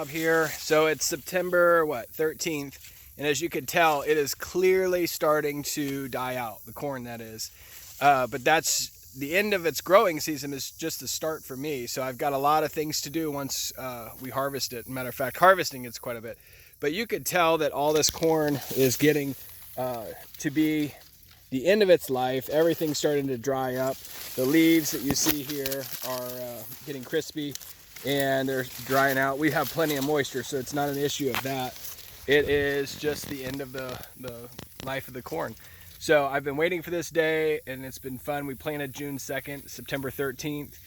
job here. So it's September, 13th. And as you can tell, it is clearly starting to die out, the corn that is. But that's the end of its growing season is just the start for me. So I've got a lot of things to do once we harvest it. Matter of fact, harvesting it's quite a bit. But you could tell that all this corn is getting to be the end of its life. Everything's starting to dry up. The leaves that you see here are getting crispy and they're drying out. We have plenty of moisture, so it's not an issue of that. It is just the end of the life of the corn. So I've been waiting for this day, and it's been fun. We planted June 2nd, September 13th,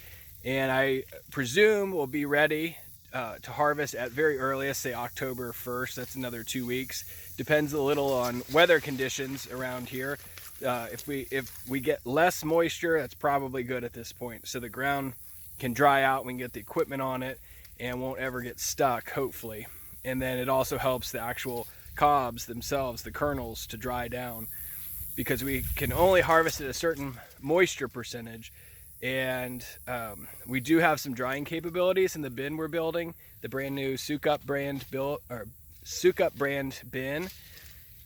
and I presume we'll be ready to harvest at very earliest, say October 1st. That's another 2 weeks. Depends a little on weather conditions around here. If we get less moisture, that's probably good at this point. So the ground can dry out, we can get the equipment on it, and won't ever get stuck, hopefully. And then it also helps the actual cobs themselves, the kernels, to dry down, because we can only harvest at a certain moisture percentage. And we do have some drying capabilities in the bin we're building, the brand new Sukup brand bin.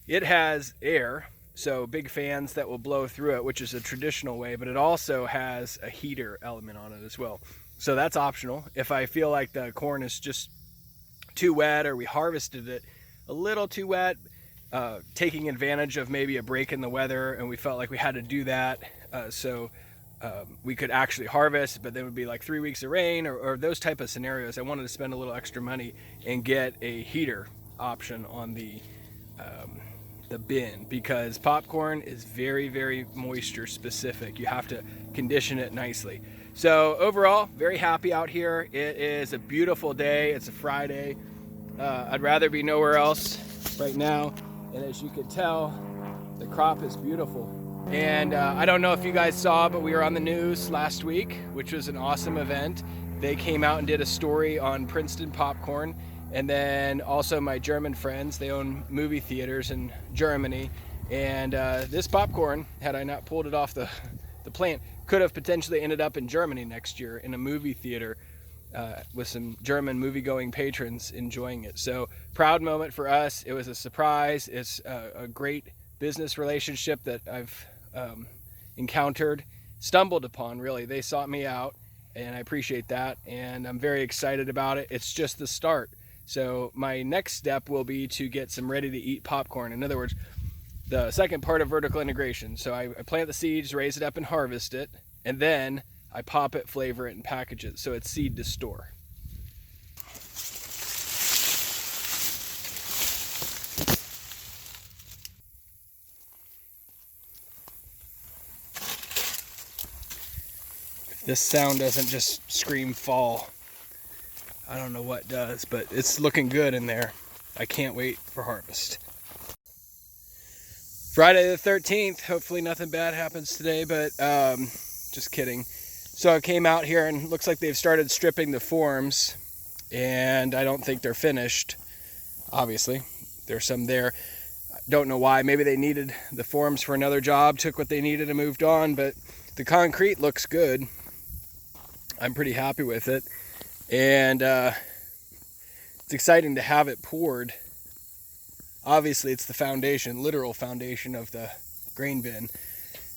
It has air, so big fans that will blow through it, which is a traditional way, but it also has a heater element on it as well. So that's optional. If I feel like the corn is just too wet, or we harvested it a little too wet, taking advantage of maybe a break in the weather, and we felt like we had to do that, so we could actually harvest, but then it would be like 3 weeks of rain, or those type of scenarios. I wanted to spend a little extra money and get a heater option on the bin, because popcorn is very, very moisture specific. You have to condition it nicely. So overall, very happy out here. It is a beautiful day. It's a Friday. I'd rather be nowhere else right now. And as you can tell, the crop is beautiful. And I don't know if you guys saw, but we were on the news last week, which was an awesome event. They came out and did a story on Princeton Popcorn. And then also my German friends, they own movie theaters in Germany. And this popcorn, had I not pulled it off the plant, could have potentially ended up in Germany next year in a movie theater with some German movie-going patrons enjoying it. So proud moment for us. It was a surprise. It's a great business relationship that I've stumbled upon, really. They sought me out, and I appreciate that, and I'm very excited about it. It's just the start. So my next step will be to get some ready-to-eat popcorn. In other words, the second part of vertical integration. So I plant the seeds, raise it up, and harvest it, and then I pop it, flavor it, and package it, so it's seed to store. If this sound doesn't just scream fall, I don't know what does, but it's looking good in there. I can't wait for harvest. Friday the 13th, hopefully nothing bad happens today, but just kidding. So I came out here and looks like they've started stripping the forms, and I don't think they're finished. Obviously, there's some there. I don't know why. Maybe they needed the forms for another job, took what they needed and moved on, but the concrete looks good. I'm pretty happy with it. And it's exciting to have it poured. Obviously, it's the foundation, literal foundation of the grain bin.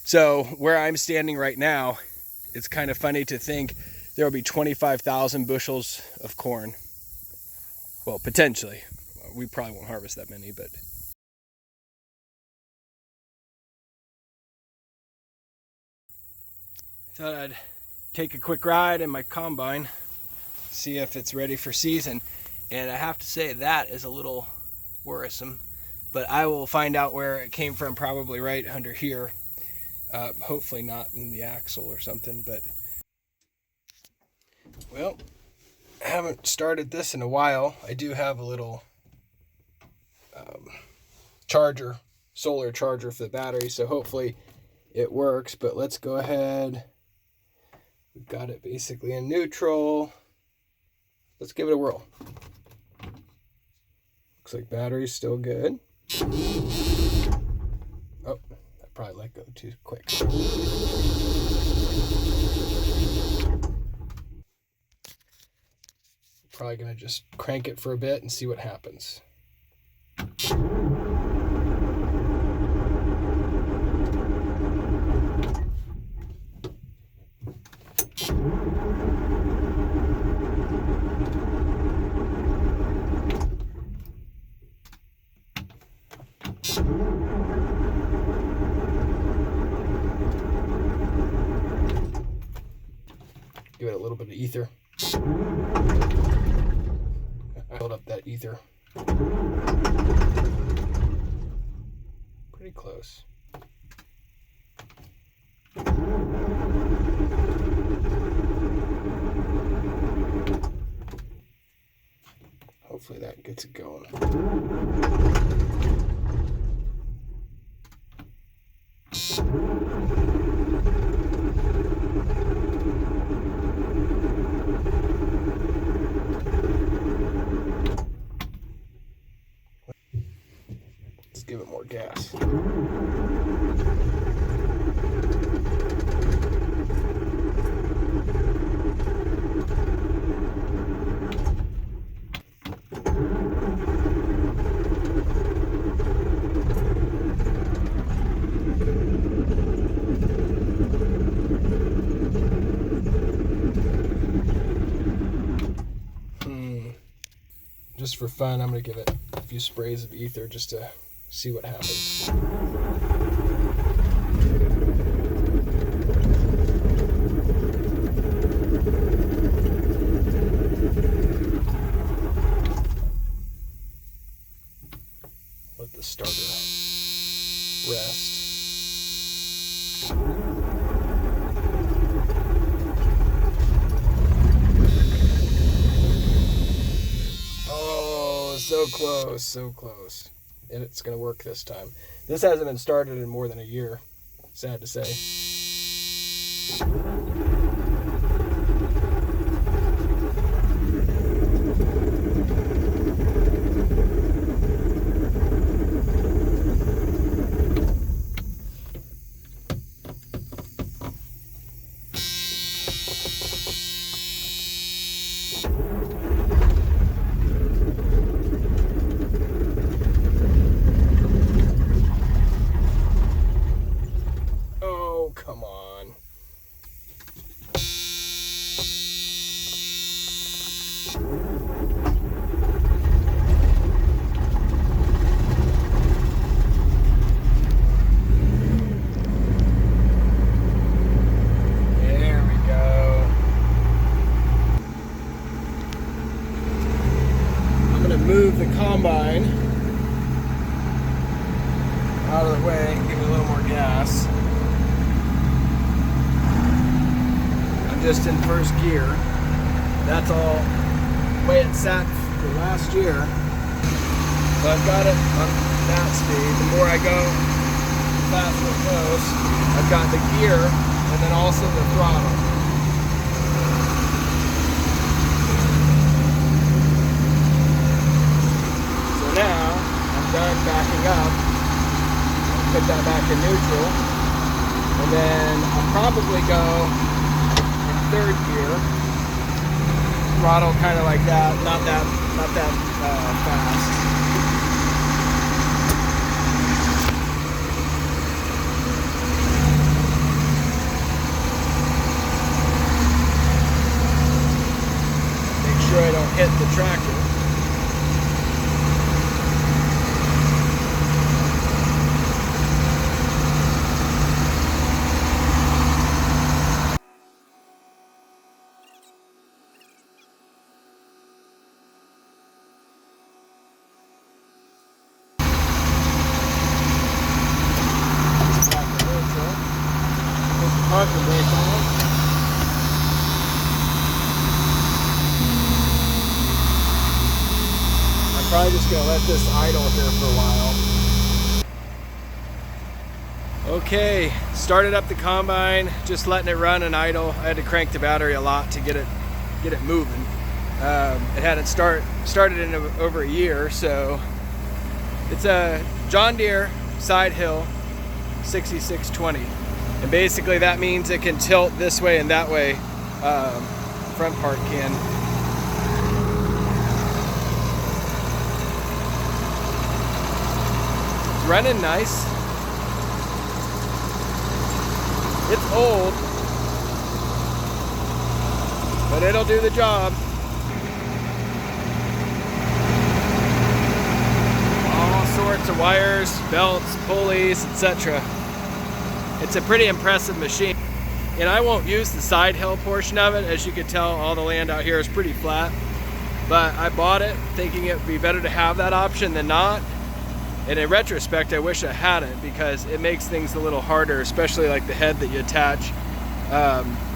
So where I'm standing right now, it's kind of funny to think there will be 25,000 bushels of corn. Well, potentially. We probably won't harvest that many, but... Thought I'd take a quick ride in my combine, see if it's ready for season. And I have to say that is a little worrisome, but I will find out where it came from, probably right under here. Hopefully not in the axle or something, but well, I haven't started this in a while. I do have a little charger, solar charger for the battery, so hopefully it works, but let's go ahead. We've got it basically in neutral. Let's give it a whirl. Looks like battery's still good. Oh, I probably let go too quick. Probably going to just crank it for a bit and see what happens. Give it a little bit of ether. Build up that ether. Pretty close. Hopefully that gets it going. Let's give it more gas. Just for fun, I'm going to give it a few sprays of ether just to see what happens. Let the starter rest. So close, so close. And it's going to work this time. This hasn't been started in more than a year. Sad to say. Come on. There we go. I'm going to move the combine out of the way and give it a little more gas. Just in first gear. That's all the way it sat for last year. So I've got it on that speed. The more I go, the faster it goes. I've got the gear and then also the throttle. So now I'm done backing up. I'll put that back in neutral. And then I'll probably go third gear, throttle kind of like that, not that fast. Make sure I don't hit the tractor. Parking brake on. I'm probably just going to let this idle here for a while. Okay, started up the combine, just letting it run and idle. I had to crank the battery a lot to get it moving. It hadn't started in over a year, so it's a John Deere Sidehill 6620. And basically that means it can tilt this way and that way, front part can. running nice. It's old, but it'll do the job. All sorts of wires, belts, pulleys, etc. It's a pretty impressive machine. And I won't use the Sidehill portion of it. As you can tell, all the land out here is pretty flat. But I bought it thinking it would be better to have that option than not. And in retrospect, I wish I hadn't, because it makes things a little harder, especially like the head that you attach.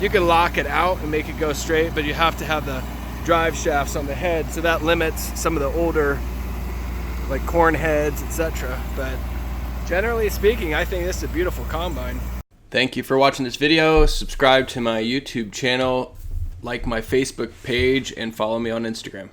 You can lock it out and make it go straight, but you have to have the drive shafts on the head, so that limits some of the older, like corn heads, etc. But generally speaking, I think this is a beautiful combine. Thank you for watching this video. Subscribe to my YouTube channel, like my Facebook page, and follow me on Instagram.